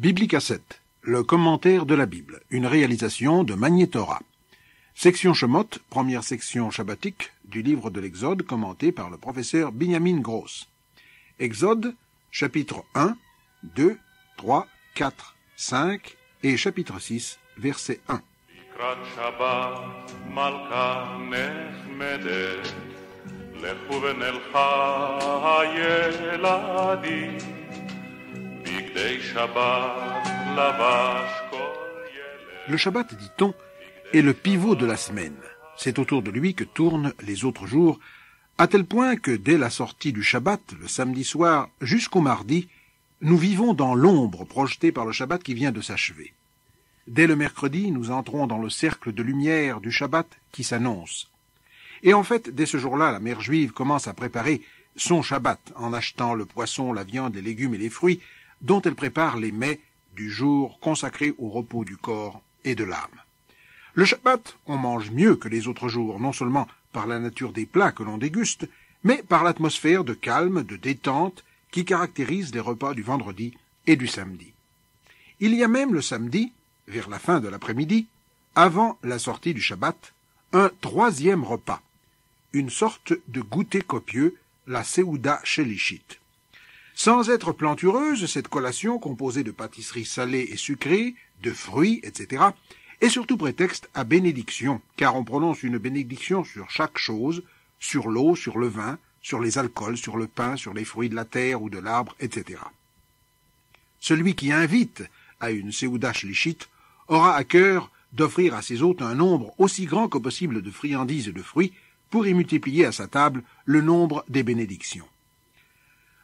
Biblicassette, le commentaire de la Bible, une réalisation de Magnétora. Section Shemot, première section shabbatique du livre de l'Exode, commenté par le professeur Binyamin Gross. Exode, chapitre 1, 2, 3, 4, 5 et chapitre 6, verset 1. Le Shabbat, dit-on, est le pivot de la semaine. C'est autour de lui que tournent les autres jours, à tel point que dès la sortie du Shabbat, le samedi soir, jusqu'au mardi, nous vivons dans l'ombre projetée par le Shabbat qui vient de s'achever. Dès le mercredi, nous entrons dans le cercle de lumière du Shabbat qui s'annonce. Et en fait, dès ce jour-là, la mère juive commence à préparer son Shabbat en achetant le poisson, la viande, les légumes et les fruits dont elle prépare les mets du jour consacrés au repos du corps et de l'âme. Le Shabbat, on mange mieux que les autres jours, non seulement par la nature des plats que l'on déguste, mais par l'atmosphère de calme, de détente qui caractérise les repas du vendredi et du samedi. Il y a même le samedi, vers la fin de l'après-midi, avant la sortie du Shabbat, un troisième repas, une sorte de goûter copieux, la Seouda Shelishit. Sans être plantureuse, cette collation, composée de pâtisseries salées et sucrées, de fruits, etc., est surtout prétexte à bénédiction, car on prononce une bénédiction sur chaque chose, sur l'eau, sur le vin, sur les alcools, sur le pain, sur les fruits de la terre ou de l'arbre, etc. Celui qui invite à une Seouda Shlishit aura à cœur d'offrir à ses hôtes un nombre aussi grand que possible de friandises et de fruits pour y multiplier à sa table le nombre des bénédictions.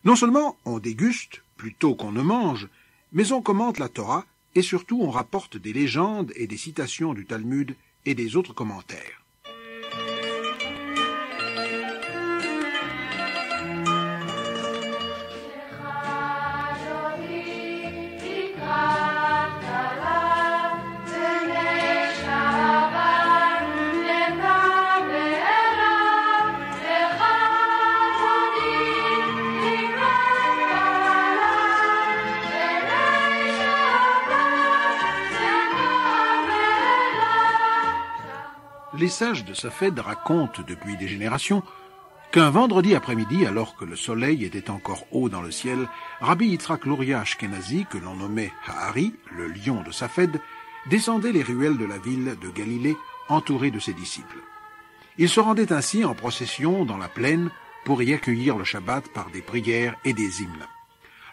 Non seulement on déguste plutôt qu'on ne mange, mais on commente la Torah et surtout on rapporte des légendes et des citations du Talmud et des autres commentaires. Les sages de Safed racontent depuis des générations qu'un vendredi après-midi, alors que le soleil était encore haut dans le ciel, Rabbi Yitzhak Luria Ashkenazi, que l'on nommait Ha'ari, le lion de Safed, descendait les ruelles de la ville de Galilée entouré de ses disciples. Il se rendait ainsi en procession dans la plaine pour y accueillir le Shabbat par des prières et des hymnes.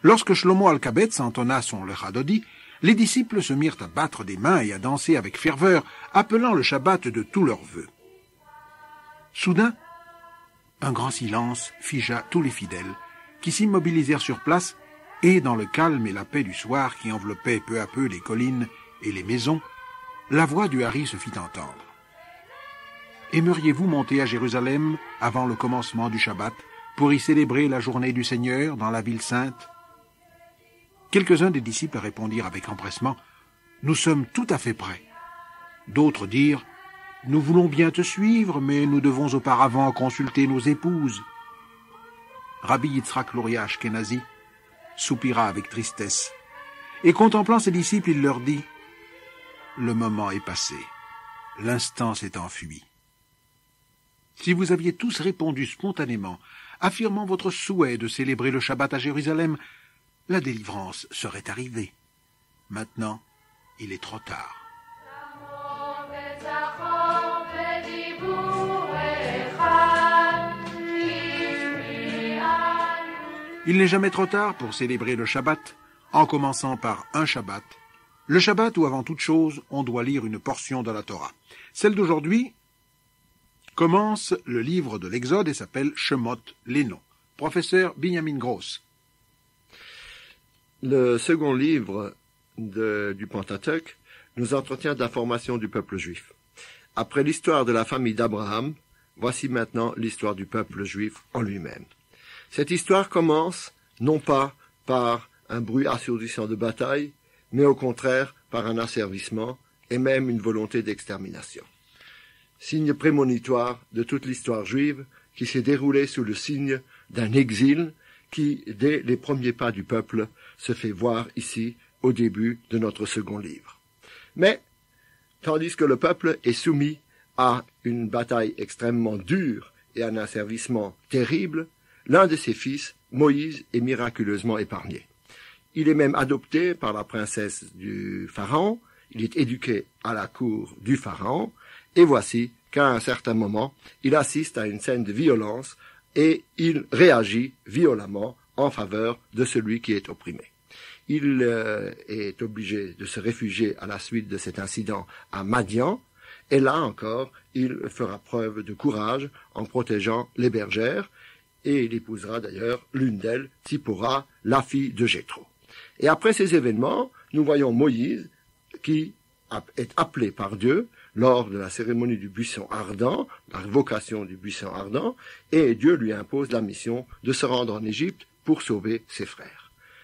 Lorsque Shlomo Alkabetz entonna son Lechadodi, les disciples se mirent à battre des mains et à danser avec ferveur, appelant le Shabbat de tous leurs vœux. Soudain, un grand silence figea tous les fidèles, qui s'immobilisèrent sur place, et dans le calme et la paix du soir qui enveloppait peu à peu les collines et les maisons, la voix du Hari se fit entendre. « Aimeriez-vous monter à Jérusalem avant le commencement du Shabbat, pour y célébrer la journée du Seigneur dans la ville sainte ?» Quelques-uns des disciples répondirent avec empressement « Nous sommes tout à fait prêts ». D'autres dirent « Nous voulons bien te suivre, mais nous devons auparavant consulter nos épouses. » Rabbi Yitzhak Luria Ashkenazi soupira avec tristesse, et contemplant ses disciples, il leur dit « Le moment est passé, l'instant s'est enfui. Si vous aviez tous répondu spontanément, affirmant votre souhait de célébrer le Shabbat à Jérusalem, la délivrance serait arrivée. Maintenant, il est trop tard. Il n'est jamais trop tard pour célébrer le Shabbat, en commençant par un Shabbat. Le Shabbat où, avant toute chose, on doit lire une portion de la Torah. Celle d'aujourd'hui commence le livre de l'Exode et s'appelle Shemot, les noms. Professeur Binyamin Gross. Le second livre du Pentateuque nous entretient de la formation du peuple juif. Après l'histoire de la famille d'Abraham, voici maintenant l'histoire du peuple juif en lui-même. Cette histoire commence non pas par un bruit assourdissant de bataille, mais au contraire par un asservissement et même une volonté d'extermination. Signe prémonitoire de toute l'histoire juive qui s'est déroulée sous le signe d'un exil qui, dès les premiers pas du peuple, se fait voir ici au début de notre second livre. Mais, tandis que le peuple est soumis à une bataille extrêmement dure et à un asservissement terrible, l'un de ses fils, Moïse, est miraculeusement épargné. Il est même adopté par la princesse du Pharaon, il est éduqué à la cour du Pharaon, et voici qu'à un certain moment, il assiste à une scène de violence et il réagit violemment en faveur de celui qui est opprimé. Il est obligé de se réfugier à la suite de cet incident à Madian, et là encore, il fera preuve de courage en protégeant les bergères, et il épousera d'ailleurs l'une d'elles, Tsipora, la fille de Jéthro. Et après ces événements, nous voyons Moïse qui est appelé par Dieu lors de la cérémonie du buisson ardent, la vocation du buisson ardent, et Dieu lui impose la mission de se rendre en Égypte pour sauver ses frères.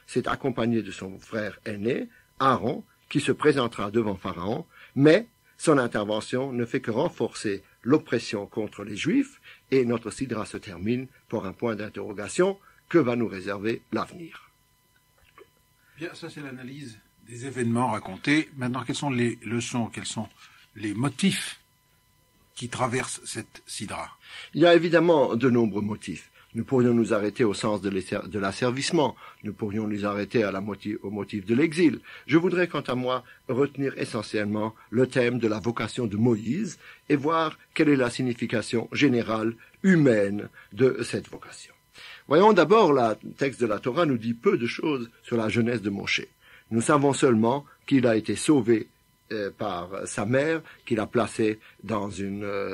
C'est accompagné de son frère aîné, Aaron, qui se présentera devant Pharaon, mais son intervention ne fait que renforcer l'oppression contre les Juifs, et notre sidra se termine pour un point d'interrogation: que va nous réserver l'avenir? Bien, ça c'est l'analyse des événements racontés. Maintenant, quelles sont les leçons, quels sont les motifs qui traversent cette sidra? Il y a évidemment de nombreux motifs. Nous pourrions nous arrêter au sens de l'asservissement, nous pourrions nous arrêter au motif de l'exil. Je voudrais, quant à moi, retenir essentiellement le thème de la vocation de Moïse et voir quelle est la signification générale, humaine, de cette vocation. Voyons d'abord, le texte de la Torah nous dit peu de choses sur la jeunesse de Moshe. Nous savons seulement qu'il a été sauvé par sa mère, qu'il a placé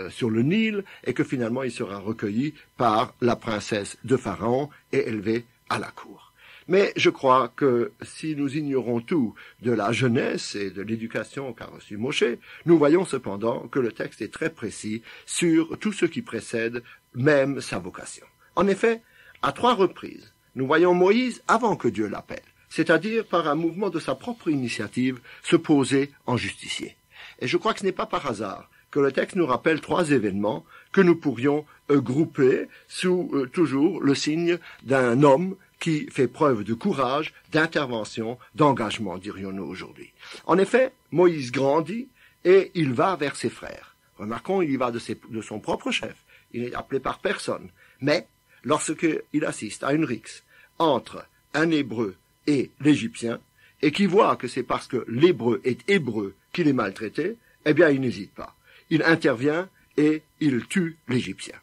sur le Nil, et que finalement il sera recueilli par la princesse de Pharaon et élevé à la cour. Mais je crois que si nous ignorons tout de la jeunesse et de l'éducation qu'a reçu Moshe, nous voyons cependant que le texte est très précis sur tout ce qui précède même sa vocation. En effet, à 3 reprises, nous voyons Moïse avant que Dieu l'appelle, c'est-à-dire par un mouvement de sa propre initiative, se poser en justicier. Et je crois que ce n'est pas par hasard que le texte nous rappelle 3 événements que nous pourrions grouper sous toujours le signe d'un homme qui fait preuve de courage, d'intervention, d'engagement, dirions-nous aujourd'hui. En effet, Moïse grandit et il va vers ses frères. Remarquons, il y va de son propre chef. Il n'est appelé par personne. Mais, lorsqu'il assiste à une rixe entre un Hébreu et l'Égyptien, et qui voit que c'est parce que l'Hébreu est hébreu qu'il est maltraité, eh bien il n'hésite pas. Il intervient et il tue l'Égyptien.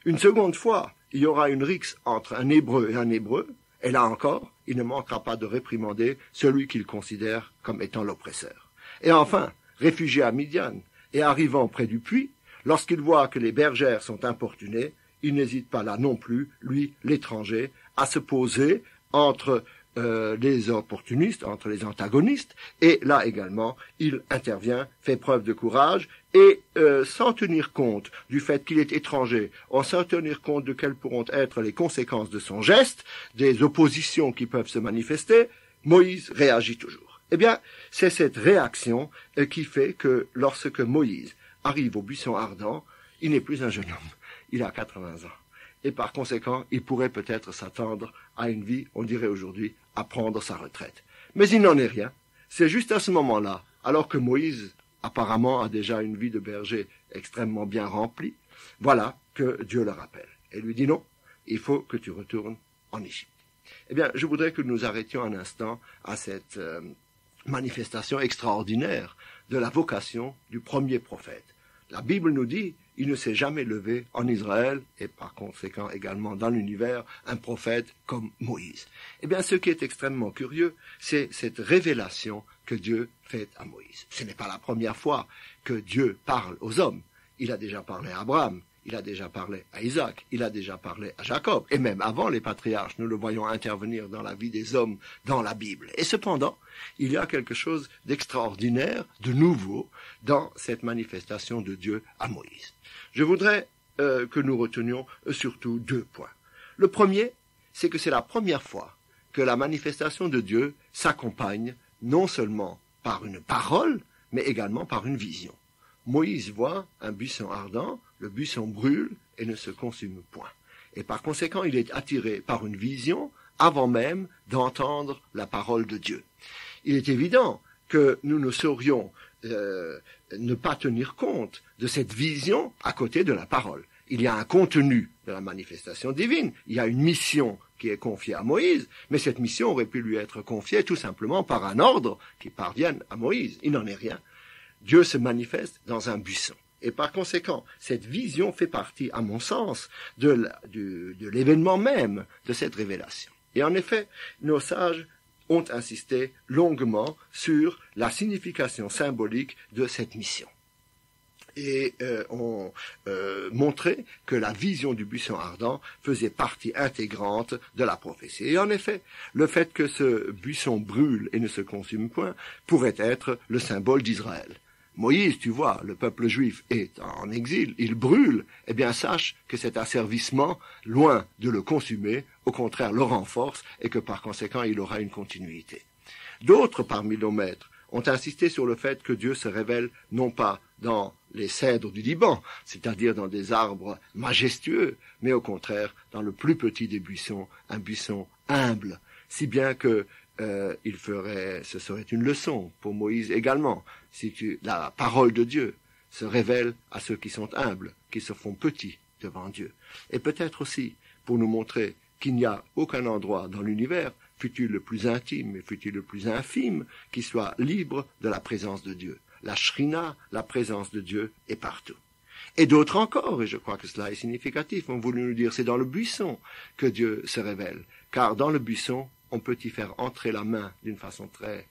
Une seconde fois, il y aura une rixe entre un Hébreu et un Hébreu, et là encore, il ne manquera pas de réprimander celui qu'il considère comme étant l'oppresseur. Et enfin, réfugié à Midian et arrivant près du puits, lorsqu'il voit que les bergères sont importunées, il n'hésite pas là non plus, lui, l'étranger, à se poser entre les opportunistes, entre les antagonistes, et là également, il intervient, fait preuve de courage, et sans tenir compte du fait qu'il est étranger, sans tenir compte de quelles pourront être les conséquences de son geste, des oppositions qui peuvent se manifester, Moïse réagit toujours. Eh bien, c'est cette réaction qui fait que lorsque Moïse arrive au buisson ardent, il n'est plus un jeune homme, il a 80 ans. Et par conséquent, il pourrait peut-être s'attendre à une vie, on dirait aujourd'hui, à prendre sa retraite. Mais il n'en est rien. C'est juste à ce moment-là, alors que Moïse apparemment a déjà une vie de berger extrêmement bien remplie, voilà que Dieu le rappelle. Et lui dit non, il faut que tu retournes en Égypte. Eh bien, je voudrais que nous arrêtions un instant à cette manifestation extraordinaire de la vocation du premier prophète. La Bible nous dit, il ne s'est jamais levé en Israël, et par conséquent également dans l'univers, un prophète comme Moïse. Eh bien, ce qui est extrêmement curieux, c'est cette révélation que Dieu fait à Moïse. Ce n'est pas la première fois que Dieu parle aux hommes. Il a déjà parlé à Abraham, il a déjà parlé à Isaac, il a déjà parlé à Jacob, et même avant les patriarches, nous le voyons intervenir dans la vie des hommes dans la Bible. Et cependant, il y a quelque chose d'extraordinaire, de nouveau, dans cette manifestation de Dieu à Moïse. Je voudrais que nous retenions surtout 2 points. Le premier, c'est que c'est la première fois que la manifestation de Dieu s'accompagne non seulement par une parole, mais également par une vision. Moïse voit un buisson ardent, le buisson brûle et ne se consume point. Et par conséquent, il est attiré par une vision avant même d'entendre la parole de Dieu. il est évident que nous ne saurions ne pas tenir compte de cette vision à côté de la parole. Il y a un contenu de la manifestation divine, il y a une mission qui est confiée à Moïse, mais cette mission aurait pu lui être confiée tout simplement par un ordre qui parvienne à Moïse. Il n'en est rien. Dieu se manifeste dans un buisson. Et par conséquent, cette vision fait partie, à mon sens, de l'événement même de cette révélation. Et en effet, nos sages ont insisté longuement sur la signification symbolique de cette mission. Et ont montré que la vision du buisson ardent faisait partie intégrante de la prophétie. Et en effet, le fait que ce buisson brûle et ne se consume point pourrait être le symbole d'Israël. Moïse, tu vois, le peuple juif est en exil, il brûle, eh bien sache que cet asservissement, loin de le consumer, au contraire le renforce et que par conséquent il aura une continuité. D'autres parmi nos maîtres ont insisté sur le fait que Dieu se révèle non pas dans les cèdres du Liban, c'est-à-dire dans des arbres majestueux, mais au contraire dans le plus petit des buissons, un buisson humble, si bien que ce serait une leçon pour Moïse également, si la parole de Dieu se révèle à ceux qui sont humbles, qui se font petits devant Dieu. Et peut-être aussi pour nous montrer qu'il n'y a aucun endroit dans l'univers, fût-il le plus intime et fût-il le plus infime, qui soit libre de la présence de Dieu. La shrina, la présence de Dieu, est partout. Et d'autres encore, et je crois que cela est significatif, ont voulu nous dire c'est dans le buisson que Dieu se révèle, car dans le buisson, on peut y faire entrer la main d'une façon très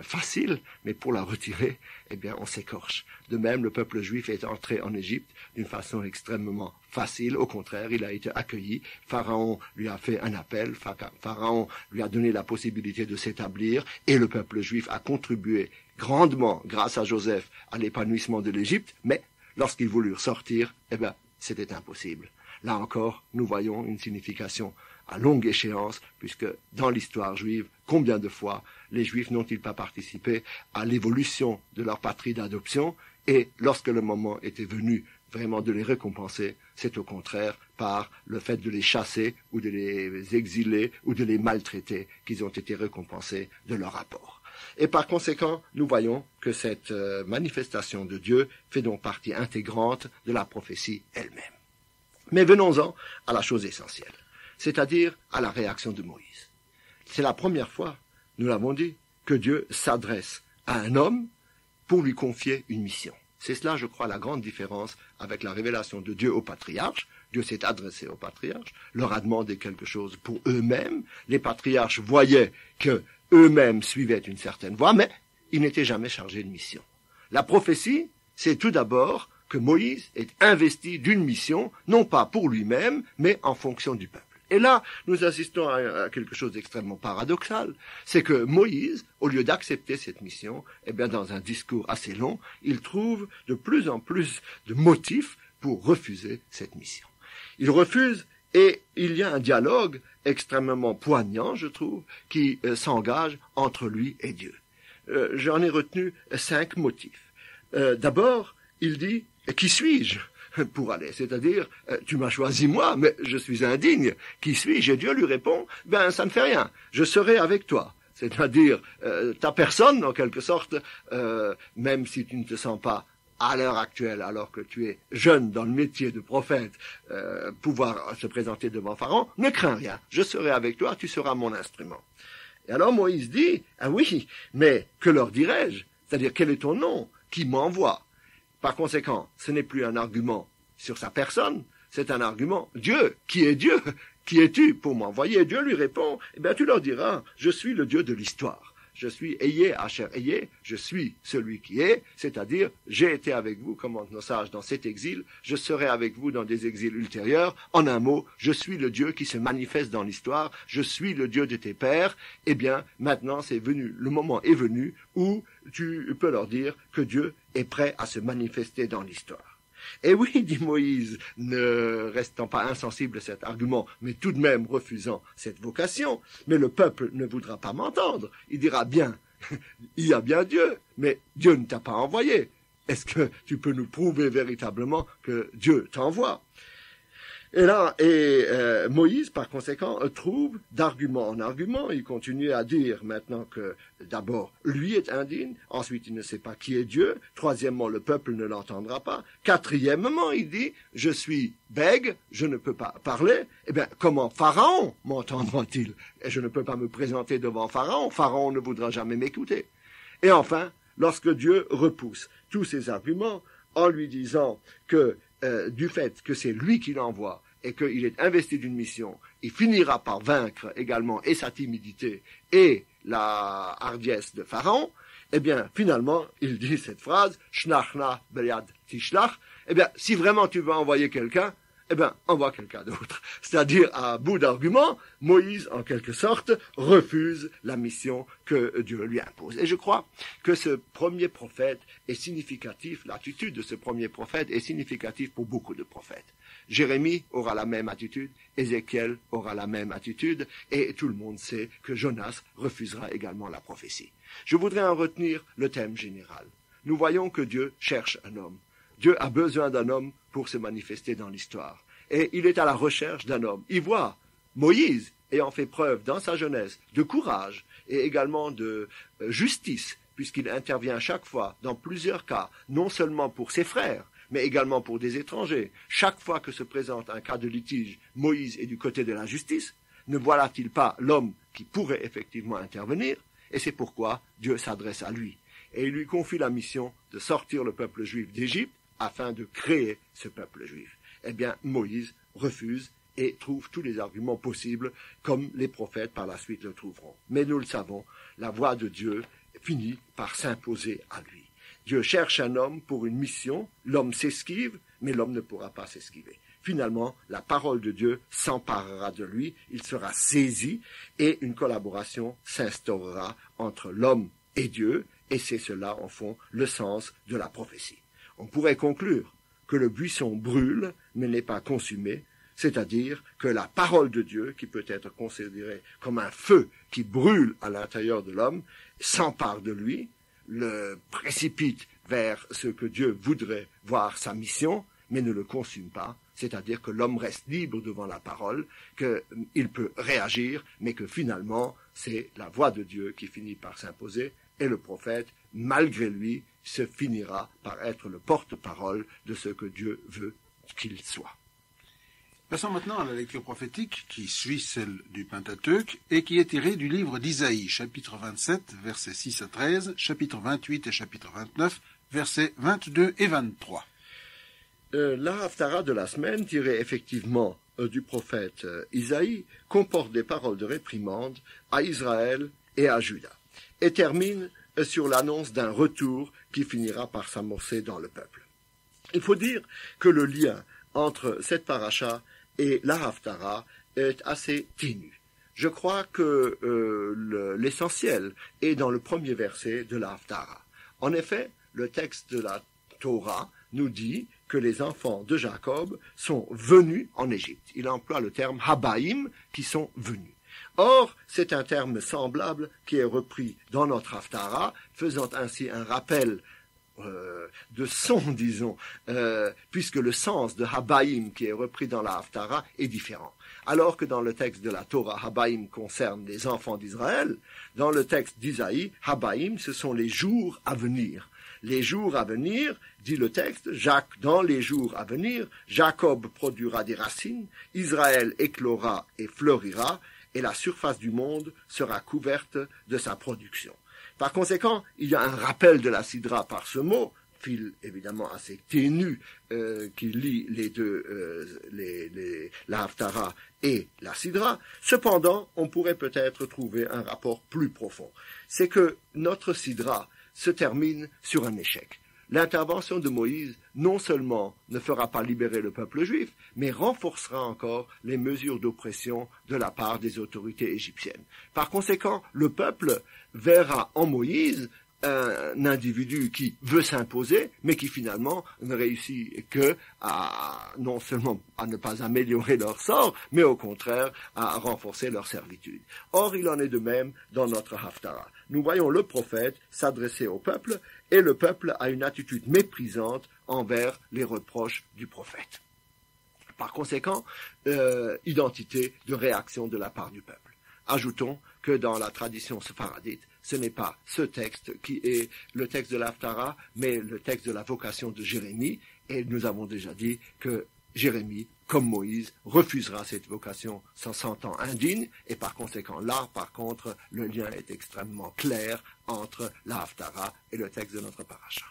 facile, mais pour la retirer, eh bien, on s'écorche. De même, le peuple juif est entré en Égypte d'une façon extrêmement facile. Au contraire, il a été accueilli. Pharaon lui a fait un appel. Pharaon lui a donné la possibilité de s'établir, et le peuple juif a contribué grandement, grâce à Joseph, à l'épanouissement de l'Égypte. Mais lorsqu'ils voulurent sortir, eh bien, c'était impossible. Là encore, nous voyons une signification à longue échéance, puisque dans l'histoire juive, combien de fois les Juifs n'ont-ils pas participé à l'évolution de leur patrie d'adoption, et lorsque le moment était venu vraiment de les récompenser, c'est au contraire par le fait de les chasser ou de les exiler ou de les maltraiter qu'ils ont été récompensés de leur apport. Et par conséquent, nous voyons que cette manifestation de Dieu fait donc partie intégrante de la prophétie elle-même. Mais venons-en à la chose essentielle, c'est-à-dire à la réaction de Moïse. C'est la première fois, nous l'avons dit, que Dieu s'adresse à un homme pour lui confier une mission. C'est cela, je crois, la grande différence avec la révélation de Dieu aux patriarches. Dieu s'est adressé aux patriarches, leur a demandé quelque chose pour eux-mêmes. Les patriarches voyaient que eux-mêmes suivaient une certaine voie, mais ils n'étaient jamais chargés de mission. La prophétie, c'est tout d'abord que Moïse est investi d'une mission, non pas pour lui-même, mais en fonction du peuple. Et là, nous assistons à quelque chose d'extrêmement paradoxal, c'est que Moïse, au lieu d'accepter cette mission, eh bien, dans un discours assez long, il trouve de plus en plus de motifs pour refuser cette mission. Il refuse, et il y a un dialogue extrêmement poignant, je trouve, qui s'engage entre lui et Dieu. J'en ai retenu 5 motifs. D'abord, il dit « Qui suis-je » pour aller, c'est-à-dire tu m'as choisi moi, mais je suis indigne. Qui suis-je? Et Dieu lui répond ben ça ne fait rien, je serai avec toi. C'est-à-dire ta personne, en quelque sorte, même si tu ne te sens pas à l'heure actuelle, alors que tu es jeune dans le métier de prophète, pouvoir se présenter devant Pharaon, ne crains rien, je serai avec toi, tu seras mon instrument. Et alors Moïse dit ah oui, mais que leur dirai-je? C'est-à-dire quel est ton nom? Qui m'envoie? Par conséquent, ce n'est plus un argument sur sa personne, c'est un argument Dieu. Qui est Dieu? Qui es-tu pour m'envoyer? Dieu lui répond, eh bien tu leur diras, je suis le Dieu de l'histoire. Je suis Eyé, Asher Eyé, je suis celui qui est, c'est-à-dire j'ai été avec vous, commandent nos sages, dans cet exil, je serai avec vous dans des exils ultérieurs. En un mot, je suis le Dieu qui se manifeste dans l'histoire, je suis le Dieu de tes pères. Eh bien, maintenant c'est venu, le moment est venu où tu peux leur dire que Dieu est prêt à se manifester dans l'histoire. Et oui, dit Moïse, ne restant pas insensible à cet argument, mais tout de même refusant cette vocation, mais le peuple ne voudra pas m'entendre. Il dira bien, il y a bien Dieu, mais Dieu ne t'a pas envoyé. Est-ce que tu peux nous prouver véritablement que Dieu t'envoie? Et là, Moïse, par conséquent, trouve d'argument en argument. Il continue à dire maintenant que d'abord, lui est indigne. Ensuite, il ne sait pas qui est Dieu. Troisièmement, le peuple ne l'entendra pas. Quatrièmement, il dit, je suis bègue, je ne peux pas parler. Eh bien, comment Pharaon m'entendra-t-il? Et je ne peux pas me présenter devant Pharaon. Pharaon ne voudra jamais m'écouter. Et enfin, lorsque Dieu repousse tous ces arguments en lui disant que du fait que c'est lui qui l'envoie et qu'il est investi d'une mission, il finira par vaincre également et sa timidité et la hardiesse de Pharaon, eh bien, finalement, il dit cette phrase, « Shnachna beyad tishlach », eh bien, si vraiment tu veux envoyer quelqu'un, eh bien, envoie quelqu'un d'autre. C'est-à-dire, à bout d'arguments, Moïse, en quelque sorte, refuse la mission que Dieu lui impose. Et je crois que ce premier prophète est significatif, l'attitude de ce premier prophète est significative pour beaucoup de prophètes. Jérémie aura la même attitude, Ézéchiel aura la même attitude, et tout le monde sait que Jonas refusera également la prophétie. Je voudrais en retenir le thème général. Nous voyons que Dieu cherche un homme. Dieu a besoin d'un homme pour se manifester dans l'histoire. Et il est à la recherche d'un homme. Il voit Moïse ayant fait preuve dans sa jeunesse de courage et également de justice, puisqu'il intervient chaque fois, dans plusieurs cas, non seulement pour ses frères, mais également pour des étrangers. Chaque fois que se présente un cas de litige, Moïse est du côté de la justice. Ne voilà-t-il pas l'homme qui pourrait effectivement intervenir? Et c'est pourquoi Dieu s'adresse à lui. Et il lui confie la mission de sortir le peuple juif d'Égypte afin de créer ce peuple juif. Eh bien, Moïse refuse et trouve tous les arguments possibles, comme les prophètes par la suite le trouveront. Mais nous le savons, la voix de Dieu finit par s'imposer à lui. Dieu cherche un homme pour une mission, l'homme s'esquive, mais l'homme ne pourra pas s'esquiver. Finalement, la parole de Dieu s'emparera de lui, il sera saisi, et une collaboration s'instaurera entre l'homme et Dieu, et c'est cela, en fond, le sens de la prophétie. On pourrait conclure que le buisson brûle, mais n'est pas consumé, c'est-à-dire que la parole de Dieu, qui peut être considérée comme un feu qui brûle à l'intérieur de l'homme, s'empare de lui, le précipite vers ce que Dieu voudrait voir sa mission, mais ne le consume pas, c'est-à-dire que l'homme reste libre devant la parole, qu'il peut réagir, mais que finalement, c'est la voix de Dieu qui finit par s'imposer, et le prophète, malgré lui, se finira par être le porte-parole de ce que Dieu veut qu'il soit. Passons maintenant à la lecture prophétique qui suit celle du Pentateuque et qui est tirée du livre d'Isaïe, chapitre 27, versets 6 à 13, chapitre 28 et chapitre 29, versets 22 et 23. La Haftara de la semaine, tirée effectivement du prophète Isaïe, comporte des paroles de réprimande à Israël et à Juda, et termine sur l'annonce d'un retour qui finira par s'amorcer dans le peuple. Il faut dire que le lien entre cette paracha et la Haftara est assez ténu. Je crois que l'essentiel est dans le premier verset de la Haftara. En effet, le texte de la Torah nous dit que les enfants de Jacob sont venus en Égypte. Il emploie le terme habaïm, qui sont venus. Or, c'est un terme semblable qui est repris dans notre Haftara, faisant ainsi un rappel de son, disons, puisque le sens de habaïm qui est repris dans la Haftara est différent. Alors que dans le texte de la Torah, habaïm concerne les enfants d'Israël, dans le texte d'Isaïe, habaïm, ce sont les jours à venir. Les jours à venir, dit le texte, dans les jours à venir, Jacob produira des racines, Israël éclora et fleurira, et la surface du monde sera couverte de sa production. Par conséquent, il y a un rappel de la Sidra par ce mot, fil évidemment assez ténu qui lie les deux, la Haftara et la Sidra. Cependant, on pourrait peut-être trouver un rapport plus profond. C'est que notre Sidra se termine sur un échec. L'intervention de Moïse non seulement ne fera pas libérer le peuple juif, mais renforcera encore les mesures d'oppression de la part des autorités égyptiennes. Par conséquent, le peuple verra en Moïse un individu qui veut s'imposer, mais qui finalement ne réussit que non seulement à ne pas améliorer leur sort, mais au contraire à renforcer leur servitude. Or, il en est de même dans notre Haftara. Nous voyons le prophète s'adresser au peuple, et le peuple a une attitude méprisante envers les reproches du prophète. Par conséquent, identité de réaction de la part du peuple. Ajoutons que dans la tradition séfaradite, ce n'est pas ce texte qui est le texte de l'Haftarah, mais le texte de la vocation de Jérémie, et nous avons déjà dit que Jérémie, comme Moïse, refusera cette vocation s'en sentant indigne, et par conséquent, là, par contre, le lien est extrêmement clair entre la Haftarah et le texte de notre paracha.